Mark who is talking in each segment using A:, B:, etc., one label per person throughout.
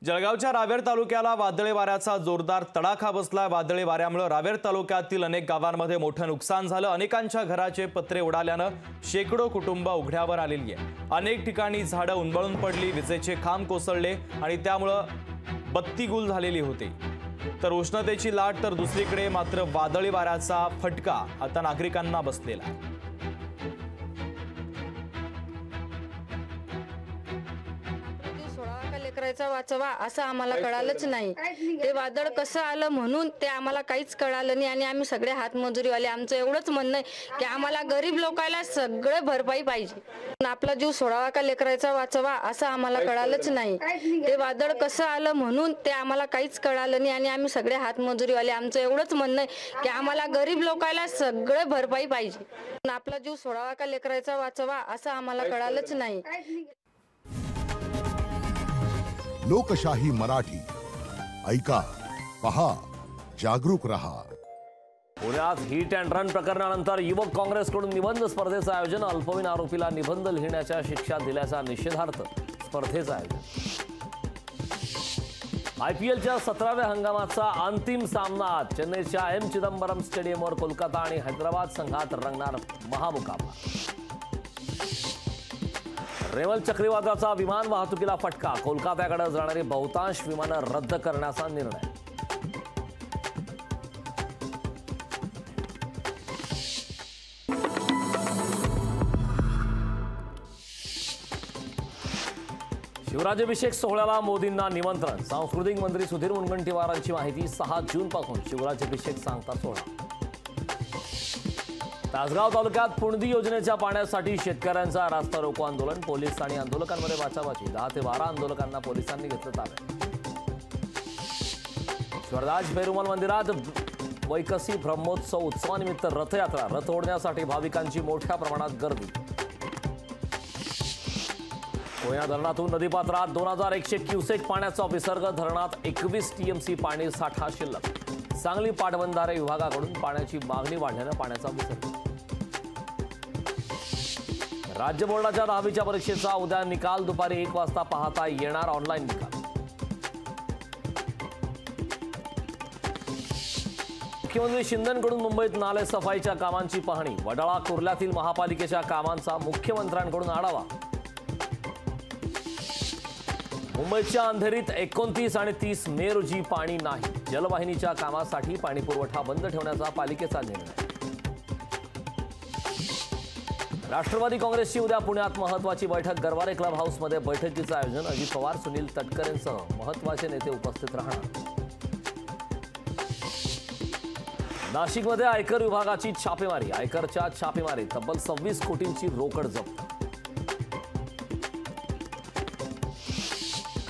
A: जळगावच्या रावेर तालुक्याला वादळी वाऱ्याचा जोरदार तडाखा बसला। वादळी वाऱ्यामुळे रावेर तालुक्यातील अनेक गावांमध्ये मोठे नुकसान झालं। अनेकांच्या घराचे पत्रे उडाल्याने शेकडो कुटुंब उघड्यावर आलेली आहे। अनेक ठिकाणी झाडं उन्मळून पडली, विजेचे खांब कोसळले आणि त्यामुळे बत्ती गुल झालेली होती। तर उष्णतेची लाट तर दुसरीकडे मात्र वादळी वाऱ्याचा फटका आता नागरिकांना बसलेला आहे।
B: लेकराचा वाचवा असं आम्हाला कळालंच नाही। ते वादळ कसं आलं म्हणून ते आम्हाला काहीच कळालं नाही आणि आम्ही सगळे हातमजुरीवाले। आमचं एवढंच म्हणणं आहे की आम्हाला गरीब लोकांना सगळे भरपाई पाहिजे। आपला जीव सोडावा का लेकराचा वाचवा असं आम्हाला कळालंच नाही। ते वादळ कसं आलं म्हणून ते आम्हाला काहीच कळालं नाही आणि आम्ही सगळे हातमजुरीवाले। आमचं एवढंच म्हणणं आहे की आम्हाला गरीब लोकांना सगळे भरपाई पाहिजे। आपला जीव सोडावा का लेकराचा वाचवा असं आम्हाला कळालंच नाही।
C: लोकशाही मराठी ऐका, पहा, जागरूक रहा।
D: पुण्यात हिट अँड रन प्रकरणानंतर युवक काँग्रेसकडून निबंध स्पर्धेचं आयोजन। अल्पवयीन आरोपीला निबंध लिहिण्याच्या शिक्षा दिल्याचा निषेधार्थ स्पर्धेचं आयोजन। आयपीएलच्या 17व्या हंगामाचा अंतिम सामना चेन्नईच्या एम चिदंबरम स्टेडियमवर कोलकाता आणि हैदराबाद संघात रंगणार महामुकाबला। रेमल चक्रीवादळाचा विमान वाहतुकीला फटका। कोलकात्याकडे जाणारी बहुतांश विमानं रद्द करण्याचा निर्णय। शिवराज्याभिषेक सोहळ्याला मोदींना निमंत्रण। सांस्कृतिक मंत्री सुधीर मुनगंटीवारांची माहिती। 6 जूनपासून शिवराज्याभिषेक सांगता सोहळा। तासगाव तालुक्यात पुणदी योजनेच्या पाण्यासाठी शेतकऱ्यांचा रास्ता रोको आंदोलन। पोलीस आणि आंदोलकांमध्ये बाचाबाची। 10 ते 12 आंदोलकांना पोलिसांनी घेतलं ताब्यात। स्वरदास पेरुमल मंदिरात वैकसी ब्रह्मोत्सव उत्सवानिमित्त रथयात्रा। रथ ओढण्यासाठी भाविकांची मोठ्या प्रमाणात गर्दी। कोयना धरणातून नदीपात्रात 2100 क्युसेक पाण्याचा विसर्ग। धरणात 21 टीएमसी पाणी साठा शिल्लक। सांगली पाटबंधारे विभागाकडून पाण्याची मागणी वाढल्याने पाण्याचा विसर्ग। राज्य बोर्डाच्या 10वीच्या परीक्षेचा उद्या निकाल। दुपारी 1 वाजता पाहता येणार ऑनलाईन निकाल। मुख्यमंत्री शिंदेंकडून मुंबईत नाले सफाईच्या कामांची पाहणी। वडाळा कुर्ल्यातील महापालिकेच्या कामांचा मुख्यमंत्र्यांकडून आढावा। मुंबईच्या अंधेरीत 29 आणि 30 मे रोजी पाणी नाही। जलवाहिनीच्या कामासाठी पाणीपुरवठा बंद ठेवण्याचा पालिकेचा निर्णय। राष्ट्रवादी काँग्रेसची उद्या पुण्यात महत्त्वाची बैठक। गरवारे क्लब हाऊसमध्ये बैठकीचं आयोजन। अजित पवार, सुनील तटकरेंसह महत्त्वाचे नेते उपस्थित राहणार। नाशिकमध्ये आयकर विभागाची छापेमारी। आयकरच्या छापेमारीत तब्बल 26 कोटींची रोकड जप्त।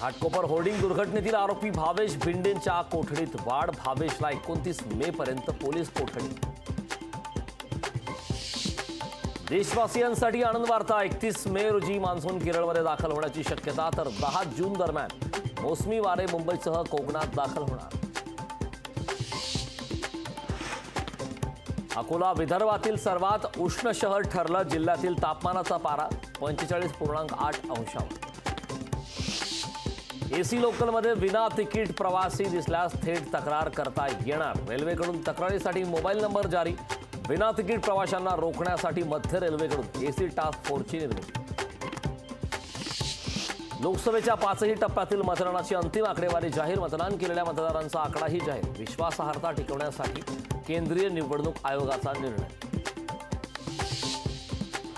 D: घाटकोपर होर्डिंग दुर्घटनेतील आरोपी भावेश भिंडेंच्या कोठडीत वाढ। भावेशला 29 मे पर्यंत पोलीस कोठडी। देशवासियांसाठी आनंद वार्ता। 31 मे रोजी मान्सून केरळमध्ये दाखल होण्याची शक्यता। तर 10 जून दरम्यान मोसमी वारे मुंबईसह कोकणात दाखल होणार। अकोला विदर्भातील सर्वात उष्ण शहर ठरलं। जिल्ह्यातील तापमानाचा पारा 45.8 अंशावर। एसी लोकलमध्ये विना तिकीट प्रवासी दिसल्यास थेट तक्रार करता येणार। रेल्वेकडून तक्रारीसाठी मोबाईल नंबर जारी। विना तिकीट प्रवाशांना रोखण्यासाठी मध्य रेल्वेकडून एसी टास्क फोर्सची निर्मिती। लोकसभेच्या 5ही टप्प्यातील मतदानाची अंतिम आकडेवारी जाहीर। मतदान केलेल्या मतदारांचा आकडाही जाहीर। विश्वासार्हता टिकवण्यासाठी केंद्रीय निवडणूक आयोगाचा निर्णय।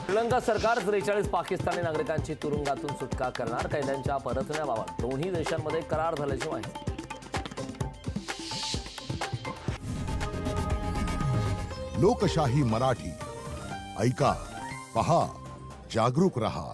D: श्रीलंका सरकार 43 पाकिस्तानी नागरिकांची तुरुंगातून सुटका करणार। कैद्यांच्या परतण्याबाबत दोन्ही देशांमध्ये करार झाल्याची माहिती।
C: लोकशाही मराठी ऐका, पहा, जागरूक रहा।